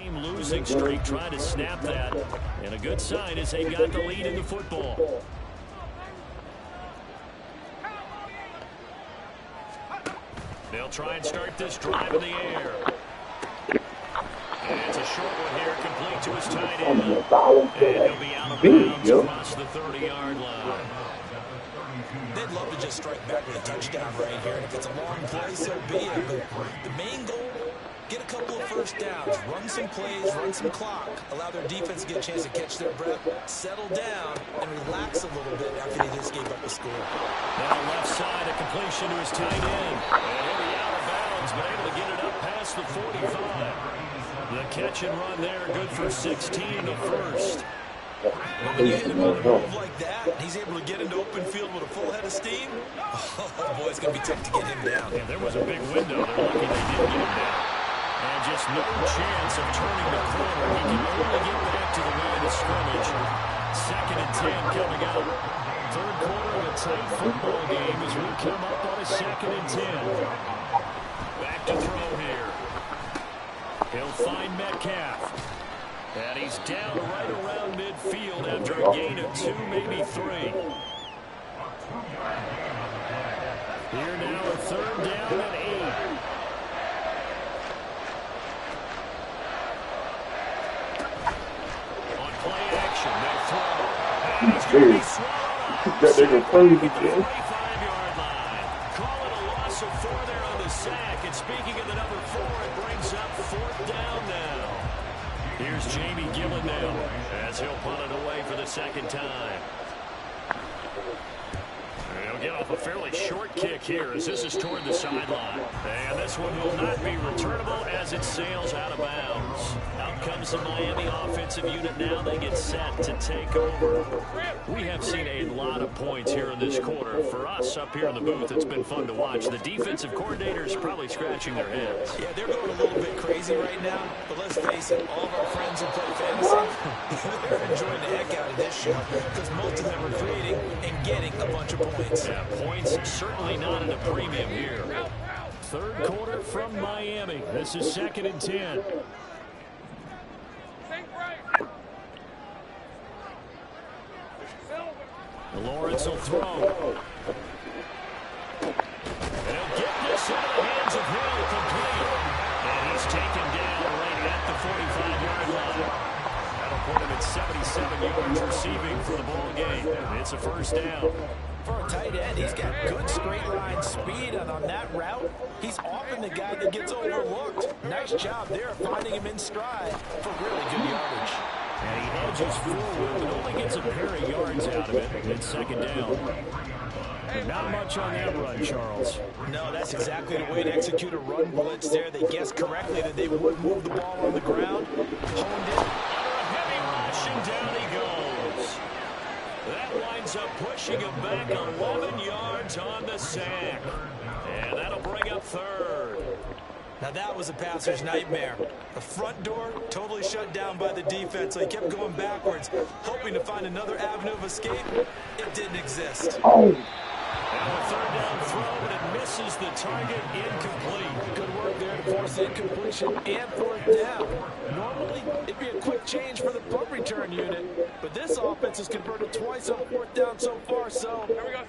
Game losing streak, trying to snap that. And a good sign is they got the lead in the football. They'll try and start this drive in the air. And it's a short one here, complete to his tight end. And he'll be out of bounds across the 30-yard line. They'd love to just strike back with a touchdown right here. And if it's a long play, so be it. But the main goal, get a couple of first downs, run some plays, run some clock, allow their defense to get a chance to catch their breath, settle down, and relax a little bit after they just gave up the score. Now left side, a completion to his tight end. And he'll be out of bounds, but able to get it up past the 45. The catch and run there, good for 16 the first. When you hit him on a move like that, he's able to get into open field with a full head of steam. Oh, boy, it's going to be tough to get him down. Yeah, there was a big window. They're lucky they didn't get him down. And just no chance of turning the corner. He can only get back to the line of scrimmage. 2nd and 10 coming up. Third quarter of a tight football game as we come up on a 2nd and 10. Back to throw here. He'll find Metcalf. And he's down right around midfield after a gain of 2, maybe 3. Here now, a 3rd down and 8. On play action, they throw. And he's going to be swallowed up. That nigga crazy, At the man. 45-yard line. Call it a loss of 4 there on the sack. And speaking of the number 4, it brings up 4th down now. Here's Jamie Gillandale as he'll punt it away for the 2nd time. He'll get off a fairly short kick here as this is toward the sideline. And this one will not be returnable as it sails out of bounds. Out comes the Miami offensive unit now. They get set to take over. We have seen a lot of points here in this quarter. For us up here in the booth, it's been fun to watch. The defensive coordinators probably scratching their heads. Yeah, they're going a little bit crazy right now. But let's face it, all of our friends who play fantasy, they're enjoying the heck out of this show because most of them are creating and getting a bunch of points. Yeah, points certainly not at a premium here. Third quarter from Miami. This is 2nd and 10. Lawrence will throw. And he'll get this into the hands of Hill complete. And he's taken down right at the 45-yard line. That'll put him at 77 yards receiving for the ball game. It's a 1st down. For a tight end, he's got good straight line speed, and on that route, he's often the guy that gets overlooked. Nice job there finding him in stride for really good yardage. And he edges forward, but only gets a pair of yards out of it. It's 2nd down. Not much on that run, Charles. No, that's exactly the way to execute a run blitz there. They guessed correctly that they would move the ball on the ground. Honed it. Under a heavy rush, and down he goes. That winds up pushing him back 11 yards on the sack. And that'll bring up 3rd. Now that was a passer's nightmare. The front door totally shut down by the defense, so he kept going backwards, hoping to find another avenue of escape. It didn't exist. Oh. And a 3rd down throw, but it misses the target, incomplete. Good work there to force the incompletion and 4th down. Normally, it'd be a quick change for the punt return unit, but this offense has converted twice on 4th down so far, so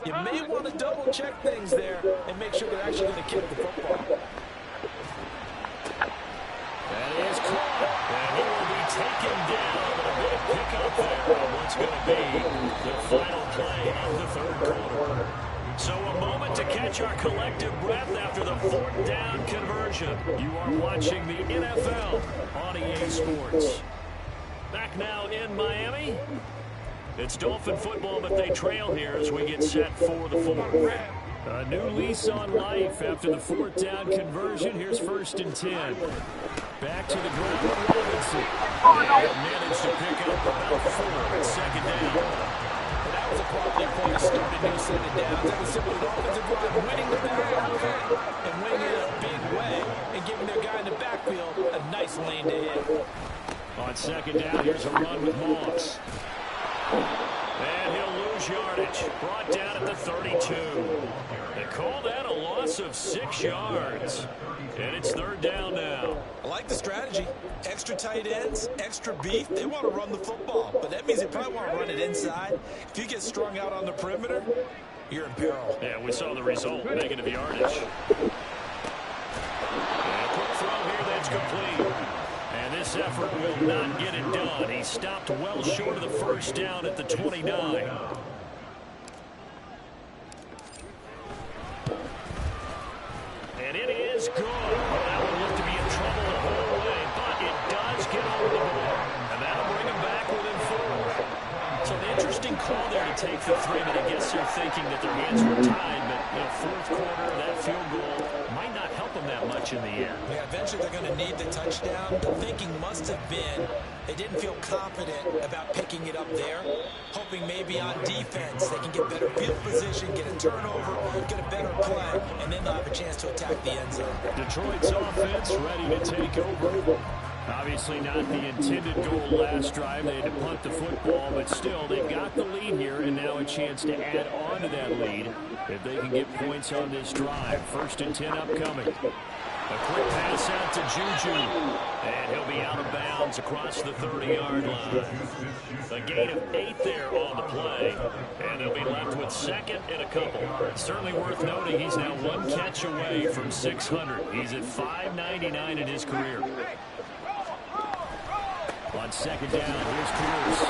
you may want to double-check things there and make sure they're actually going to kick the football. That is caught, and he will be taken down, but a big pickup there on what's going to be the final play of the 3rd quarter. So a moment to catch our collective breath after the 4th down conversion. You are watching the NFL on EA Sports. Back now in Miami. It's Dolphin football, but they trail here as we get set for the 4th. A new lease on life after the 4th down conversion. Here's 1st and 10. Back to the ground with Robinson. And managed to pick up about 4 at 2nd down. And that was a quality play to start a new set of downs. That was simply an offensive line winning the battle and winning it in a big way and giving their guy in the backfield a nice lane to hit. On 2nd down, here's a run with Moss. And he'll lose lose yardage. Brought down at the 32. They call that a loss of 6 yards. And it's third down now. I like the strategy. Extra tight ends, extra beef. They want to run the football, but that means they probably want to run it inside. If you get strung out on the perimeter, you're in peril. Yeah, we saw the result. Negative yardage. And a quick throw here that's complete. And this effort will not get it done. He stopped well short of the first down at the 29. And it is good. Well, that one looked to be in trouble the whole way, but it does get over the ball. And that'll bring him back within 4. So an interesting call there to take the 3, but I guess they're thinking that their hands were tied, but in the fourth quarter, that field goal might not help them that much in the end. Yeah, eventually they're going to need the touchdown. The thinking must have been they didn't feel confident about picking it up there, hoping maybe on defense they can get better field position, get a turnover, get a better play, and then they'll have a chance to attack the end zone. Detroit's offense ready to take over. Obviously not the intended goal last drive. They had to punt the football, but still, they've got the lead here, and now a chance to add on to that lead if they can get points on this drive. 1st and 10 upcoming. A quick pass out to Juju, and he'll be out of bounds across the 30-yard line. A gain of 8 there on the play, and they'll be left with 2nd and a couple. Certainly worth noting he's now 1 catch away from 600. He's at 599 in his career. On 2nd down, here's Cruz.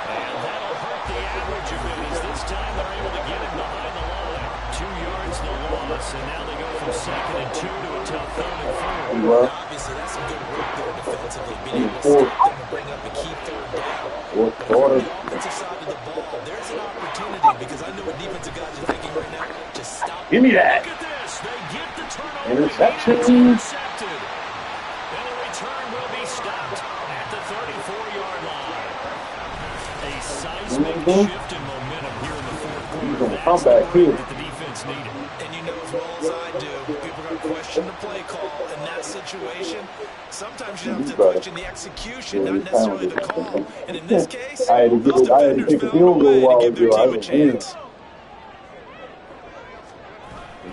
And that'll hurt the average a bit as this time they're able to get him behind the line. 2 yards the loss, and now they go from 2nd and 2 to a tough 3rd and 4. Obviously, that's some good work there defensively, being able to stop them and bring up a key 3rd down. On the offensive side of the ball, there's an opportunity because I know what defensive guys are thinking right now. Just stop. Give me that. Look at this. They get the turnover. Interception. Intercepted. And the return will be stopped at the 34-yard line. A seismic shift in momentum here in the fourth quarter. Come back here. That the defense needed. And you know as well as I do, people are going to question the play call in that situation. Sometimes you have to question the execution, not necessarily the call. And in this case, those defenders found a way to give their team a chance.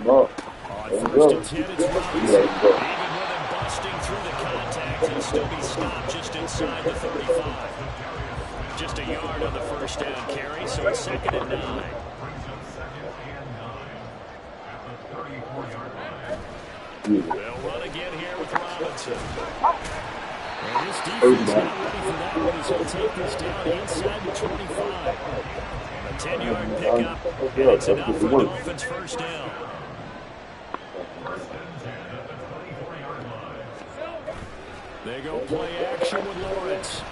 On 1st and 10, it's Robinson. Even with him busting through the contact, he'll still be stopped just inside the 35. Just a yard on the first down carry, so it's 2nd and 9. They'll run again here with Robinson. And this defense not ready for that one as he'll take this down inside the 25. A 10-yard pickup, and it's enough for the Dolphins' first down. They go play action with Lawrence.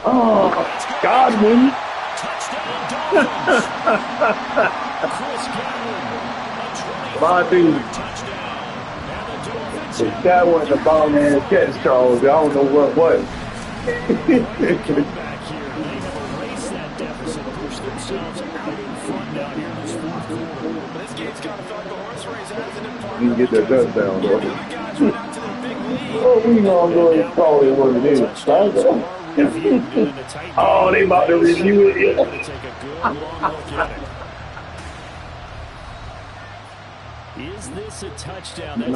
Oh, Godwin. Touchdown, Dolphins. Chris Godwin, a My dude. 25-yard touchdown. And the Dolphins If that wasn't a bomb-ass catch, Charles, I don't know what was. come back here. They have erased that deficit, pushed themselves out in front down here in this fourth quarter. But this game's kind of felt like a horse race, hasn't it? You can get that touchdown, though. The other guys went out to their big lead. Oh, we gonna go ahead and call it what it is. Oh, they about to review it. Yeah. Take a good long look at it. Is this a touchdown? That's the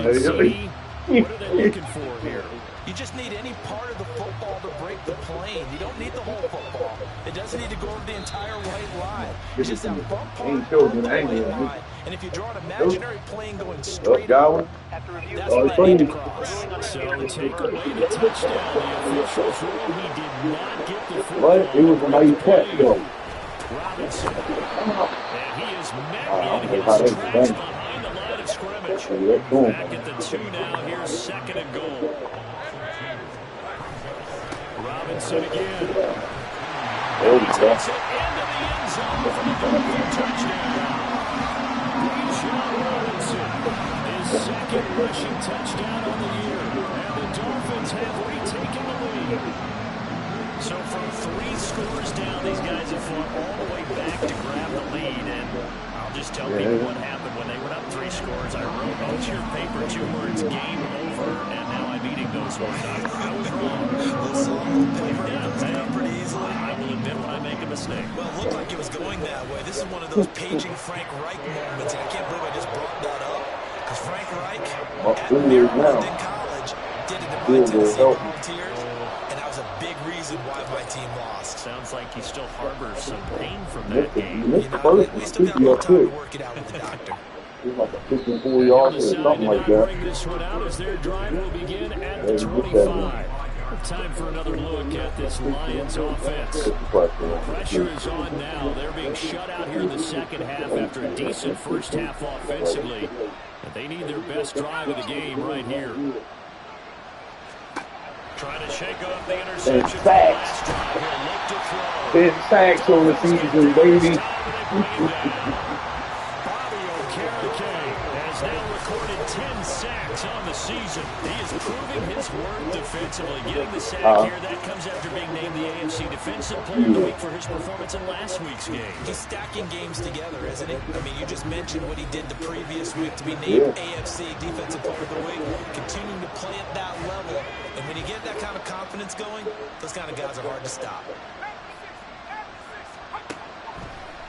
question. See, what are they looking for here? You just need any part of the football to break the plane. You don't need the whole football. It doesn't need to go over the entire white line. It's just that bump part over the white line. And if you draw an imaginary plane going straight up, that's what I need to cross. So take away the touchdown. The officials rule he did not get the football. What? It was a nice catch, though. Robinson. And he is met in his tracks behind the line of scrimmage. Back at the 2 now. Here's 2nd and goal. Robinson again. There we go. Takes it into the end zone for the Dolphin touchdown. Bijan Robinson, his 2nd rushing touchdown on the year. And the Dolphins have retaken the lead. So from 3 scores down, these guys have fought all the way back to grab the lead. And I'll just tell people what happened when they went up 3 scores. I wrote on your paper 2 words, game over, and now I'm eating those words. I was wrong. Pretty easily. I will admit when I make a mistake. Well, it looked like it was going that way. This is one of those paging Frank Reich moments, and I can't believe I just brought that up. Because Frank Reich, at Maryland in college, did it to my Tennessee Volunteers, and that was a big reason why my team lost. Sounds like he still harbors some pain from that game. You know, we still got a little time to work it out with the doctor. Like a 54 yards or something like that. Bring this one out as their drive will begin at the 25. Time for another look at this Lions offense. Pressure is on now. They're being shut out here in the second half after a decent first half offensively. And they need their best drive of the game right here. Trying to shake off the interception. And sacks. 10 sacks on the season, baby. Has now recorded 10 sacks on the season. He is proving his worth defensively. Getting the sack here, that comes after being named the AFC Defensive Player of the Week for his performance in last week's game. He's stacking games together, isn't he? I mean, you just mentioned what he did the previous week to be named AFC Defensive Player of the Week, continuing to play at that level. And when you get that kind of confidence going, those kind of guys are hard to stop.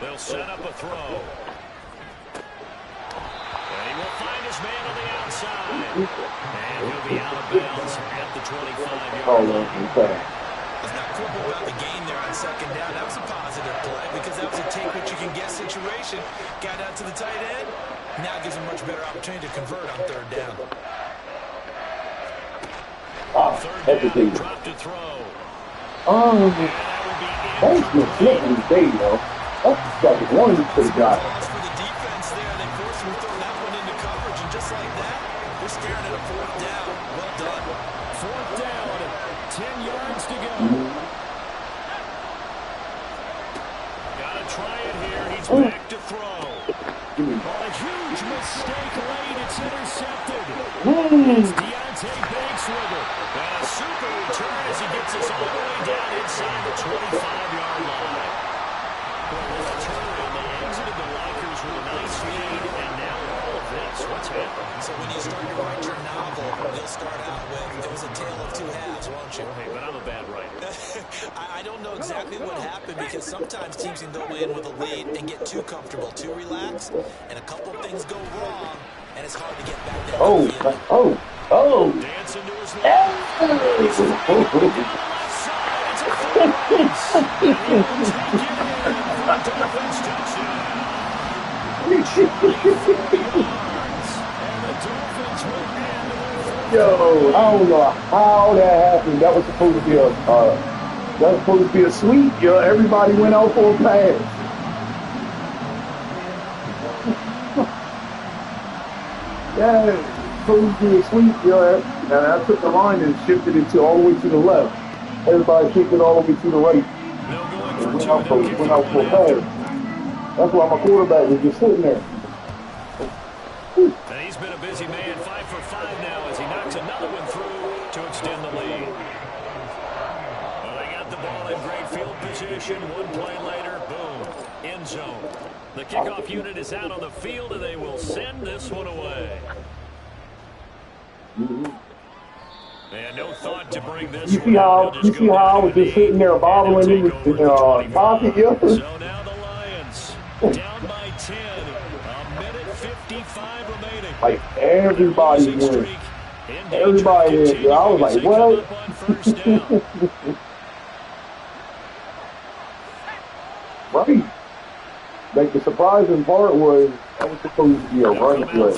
They'll set up a throw. He will find his man on the outside. And he'll be out of bounds at the 25-yard line. There's not quibble about the gain there on second down. That was a positive play because that was a take-what-you-can-get situation. Got out to the tight end. Now gives him much better opportunity to convert on third down. Third down, drop to throw. Thanks for flipping the day, though. That's like one of the guys. Just like that, we're staring at a fourth down. Well done. Fourth down, 10 yards to go. Gotta try it here. He's back to throw. A huge mistake late. It's intercepted. It's Deontay Banks with it. And a super return as he gets us all the way down inside the 25-yard line. Well, with a turnaround, they exited the lockers with a nice lead, and now all of this. What's happening? So when you start to write your novel, you'll start out with, it was a tale of 2 halves, won't you? Hey, but I'm a bad writer. I don't know exactly what happened because sometimes teams can go in with a lead and get too comfortable, too relaxed, and a couple things go wrong, and it's hard to get back down. Dance into his Yo, I don't know how that happened. That was supposed to be a sweep. Yo, everybody went out for a pass. Yeah, supposed to be a sweep. Yo, and I took the line and shifted it to all the way to the left. Everybody kicked it all the way to the right. And went out for a pass. That's why my quarterback was just sitting there. And he's been a busy man, 5 for 5 now as he knocks another one through to extend the lead. Well, they got the ball in great field position. One play later, boom, end zone. The kickoff unit is out on the field, and they will send this one away. They had no thought to bring this one out. You see how I was just sitting there bobbling in the pocket? So now the Lions down by 10. A minute 55 remaining. Like everybody went. Everybody went. I was like, what? Right. Like the surprising part was that was supposed to be a run play.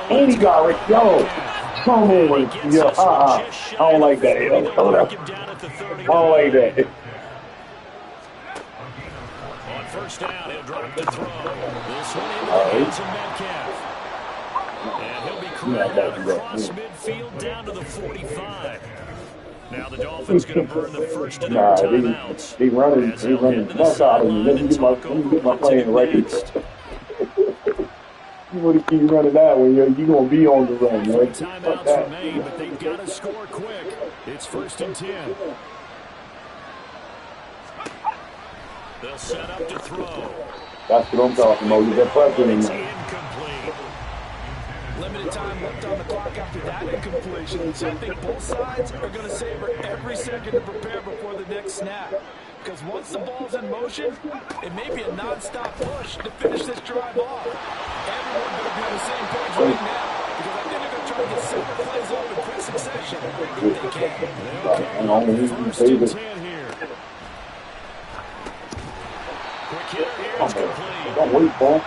And he got it. Yo, come on. Yo, I don't like that. Yo, I don't like that. On first down, he'll drop the throw. This one into the hands of Metcalf. And he'll be corralled out across midfield down to the 45. Now the Dolphins going to burn the first of their timeouts. They running the fuck out of me. Let me get my playing record. You want to keep running that way, you're going to be on the run, right? Timeouts remain, but they've got to score quick. It's 1st and 10. They'll set up to throw. That's what I'm talking about. You got pressure in It's there. incomplete. Limited time left on the clock after that incompletion. So I think both sides are going to savor every second to prepare before the next snap. Because once the ball's in motion, it may be a non-stop push to finish this drive off. Everyone better be on the same page right now, because I think they're going to try to get several plays off in quick succession if they can. First and 10 here. Quick hitter here is complete. Don't wait, Paul.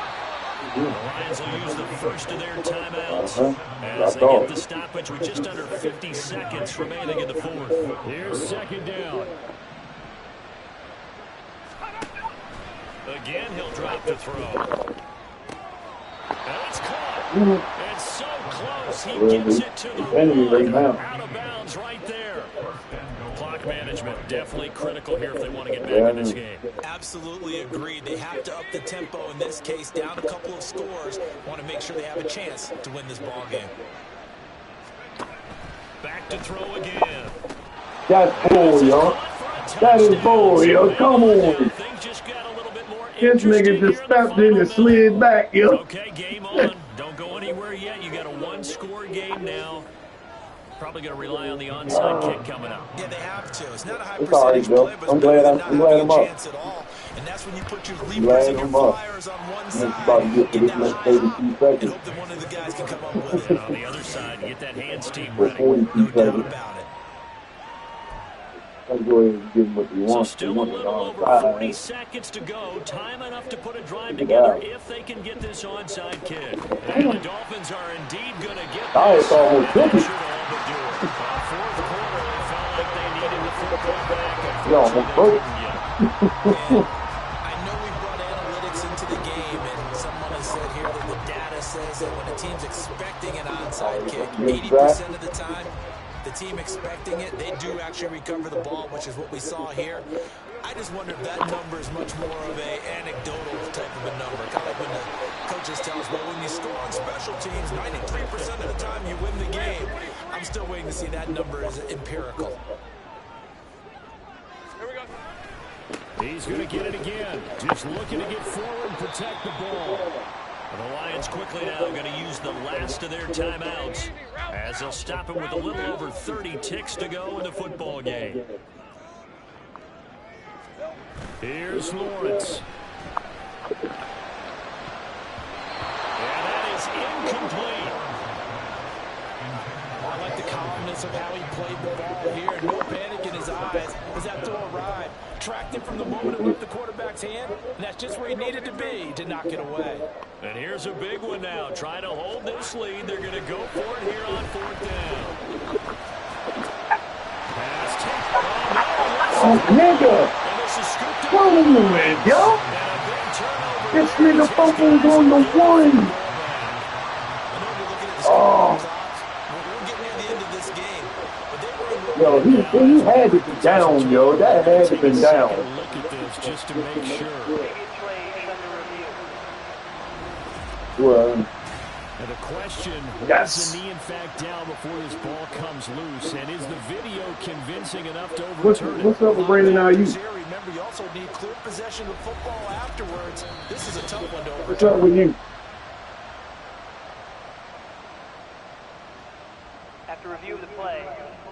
The Lions will use the first of their timeouts as they get the stoppage with just under 50 seconds remaining in the fourth. Here's second down. Again, he'll drop to throw. And it's caught. It's so close. He gets it to the right now. out of bounds right there. Clock management definitely critical here if they want to get back in this game. Absolutely agreed. They have to up the tempo in this case, down a couple of scores. Want to make sure they have a chance to win this ball game. Back to throw again. That's bull, yo. That is bull, yo. Come on. Things just got a little bit more This nigga just stepped in and slid back, yo. Okay, game on. Don't go anywhere yet. You got a one-score game now. Probably going to rely on the onside kick coming up. Yeah, they have to. It's not a high It's all right, percentage Bill. play, but I'm it's glad better I'm than not glad having I'm a up. chance at all. And that's when you put your Glad leapers and your I'm up. flyers on one It's side, about to get to get this that next high 32 and seconds. hope that one of the guys can come up with And it. on the other side, you get that hands team For ready. 42 No doubt seconds. about it. Let's go ahead and give him what he So wants. still a want it little on over side. 40 seconds to go. Time enough to put a drive Look at together that. if they can get this onside kick. And the Dolphins are indeed going to get Oh, this. it's almost That tricky. should all but do it. Fourth quarter, they felt like they needed the football back. Yeah, almost broke. And I know we brought analytics into the game, and someone has said here that the data says that when a team's expecting an onside kick, 80% of the time, the team expecting it, they do actually recover the ball, which is what we saw here. I just wonder if that number is much more of a anecdotal type of a number. Kind of like when the coaches tell us, well, when you score on special teams, 93% of the time you win the game. I'm still waiting to see that number as empirical. He's going to get it again. Just looking to get forward and protect the ball. The Lions quickly now going to use the last of their timeouts as they'll stop him with a little over 30 ticks to go in the football game. Here's Lawrence. And that is incomplete. I like the calmness of how he played the ball here. No panic in his eyes as that throw arrived. Tracked it from the moment it left the quarterback's hand, and that's just where he needed to be to knock it away. And here's a big one now. Trying to hold this lead. They're going to go for it here on fourth down. Pass taken. Oh, nigga. And this is scooped up. What are you with, yo? And a big turnover. This nigga fumbles on the one. I know we're looking at the Oh. clock. We're getting near the end of this game, but they were in Yo, he had to be down, yo. That had to be down. Look at this just to make sure. Well, And the question, Yes. was the knee in fact down before this ball comes loose? And is the video convincing enough to what's overturn it? up with Brandon Ayuk? here. Remember, you also need clear possession of football afterwards. This is a tough one to What's overturn. up with you? After review of the play,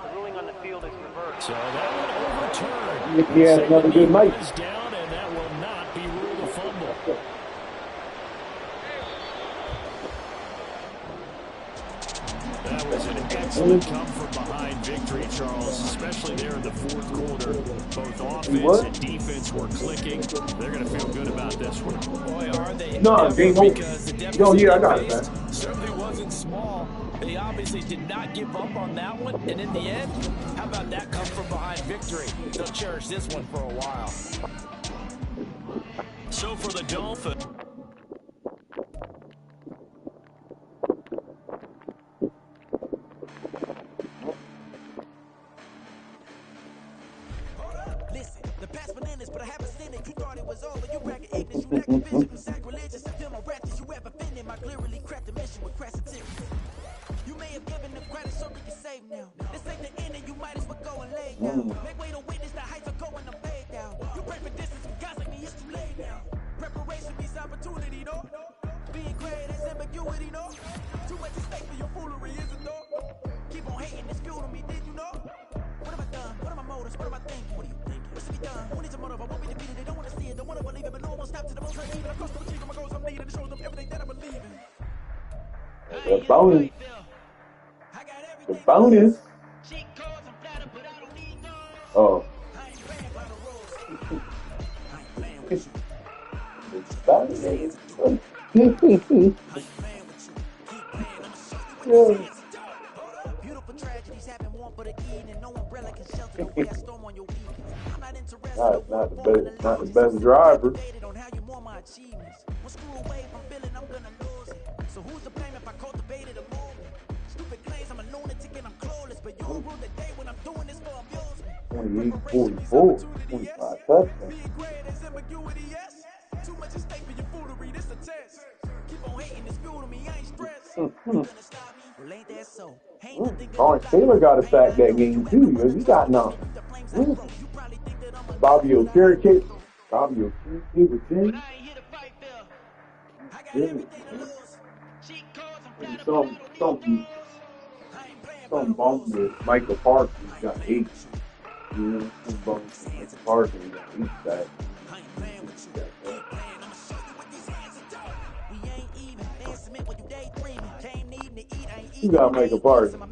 the ruling on the field is reversed. So that one overturned. He had another good night. Is down, and that will not be ruled a fumble. That was an excellent come from behind victory, Charles, especially there in the fourth quarter. Both offense and defense were clicking. They're going to feel good about this one. Boy, are they No, ever, game over. because the deficit Yo, yeah, I they got it, faced man. certainly wasn't small. They obviously did not give up on that one, and in the end, how about that come from behind victory? They'll cherish this one for a while. So for the Dolphins. Listen, the past bananas, but I haven't seen it. You thought it was over. You bragging ignorance. You lacking vision. You sacrilegious. I feel my wrath as you ever offended. My clearly crafted mission with crass intent. You may have given them credit so we can save now. This ain't the end and you might as well go and lay down. Make way to witness the heights are going to fade down. You pray for distance from guys like me. It's opportunity, no. Being great is ambiguity, no. Too much at stake for your foolery, is it though? Keep on hating, it's fueling me, did you know? What have I done? What are my motives? What am I thinking? What do you think? What's to be done? Who needs a motive? I won't be defeated. They don't want to see it, don't want to believe it, but no one stops to the most uneven. I'm close to achieving my goals, I'm needed to show them everything that I believe in. The bonus. The bonus. Oh. It's bonus. Beautiful tragedies happen one for the evening. No umbrella can shelter the way I storm on your weekend. I'm not interested not the best driver. On how you more my achievements. One screw away from feeling I'm gonna lose it. So who's to blame if I cultivated a movement? Stupid claims I'm a lunatic and I'm clueless, but you'll rule the day when I'm doing this for amusement. 28-44, 25 touchdowns. Being great is ambiguity, yes. Too much at stake for your foolery, this a test. Keep on hating, it's fuel to me, I ain't stressed. You gonna stop me? Well, ain't that so? Lawrence Taylor got a sack that game too, because he got none. Bobby Okereke. Bobby Okereke was in. Some bump with Michael Parsons got 8. You know, some bump with Michael Parsons got 8 sacks. You got Michael Parsons.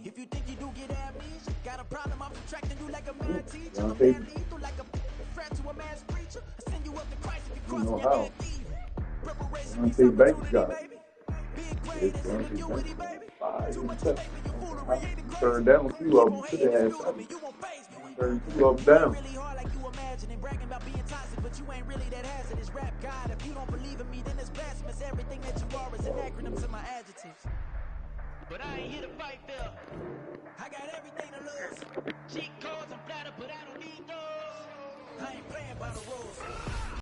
If you think you do get amnesia, got a problem, I'm subtracting you like a math teacher. I'm Okay. lethal like a threat to a mass preacher. I send you up to Christ if you cross know me, how. I can't leave. Preparation Deontay means Banks got it. opportunity, baby. Big grade is ambiguity, baby. Too much to stake for your foolery, ain't it crazy? Turned down 2 of them. Should have had 7. You won't face me. Turned 2 of them down. Really hard like you imagining, bragging about being toxic, but you ain't really that hazardous. Rap God, if you don't believe in me, then it's blasphemous. Everything that you are is an acronym to my adjectives. But I ain't here to fight, Phil. I got everything to lose. Cheat codes, I'm flattered, but I don't need those. I ain't playing by the rules.